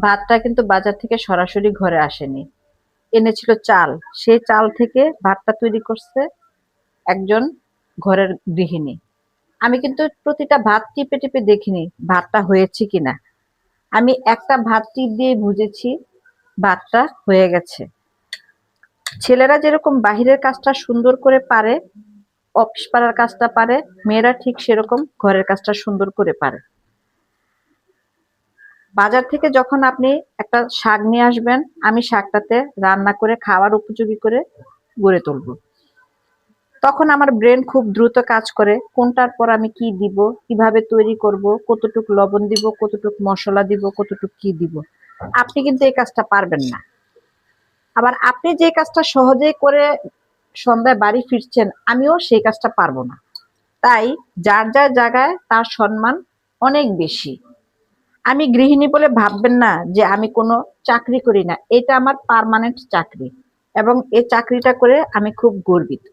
ভাতটা কিন্তু বাজার থেকে সরাসরি ঘরে আসেনি, এনেছিল চাল। সেই চাল থেকে ভাতটা তৈরি করছে একজন ঘরের গৃহিণী। আমি কিন্তু প্রতিটা ভাত টিপে টিপে দেখিনি ভাতটা হয়েছে কিনা। আমি একটা ভাত টিপ দিয়ে বুঝেছি ভাতটা হয়ে গেছে। ছেলেরা যেরকম বাহিরের কাজটা সুন্দর করে পারে, অফিস পাড়ার কাজটা পারে, মেয়েরা ঠিক সেরকম ঘরের কাজটা সুন্দর করে পারে। বাজার থেকে যখন আপনি একটা শাক নিয়ে আসবেন, আমি শাকটাতে রান্না করে খাওয়ার উপযোগী করে গড়ে তুলবো। তখন আমার ব্রেন খুব দ্রুত কাজ করে, কোনটার পর আমি কি দিব, কিভাবে তৈরি করব, কতটুক লবণ দিব, কতটুক মশলা দিব, কতটুক কি দিব। আপনি কিন্তু এই কাজটা পারবেন না। আবার আপনি যে কাজটা সহজেই করে সন্ধ্যায় বাড়ি ফিরছেন, আমিও সেই কাজটা পারবো না। তাই যার যার জায়গায় তার সম্মান অনেক বেশি। আমি গৃহিণী বলে ভাববেন না যে আমি কোনো চাকরি করি না। এটা আমার পার্মানেন্ট চাকরি এবং এই চাকরিটা করে আমি খুব গর্বিত।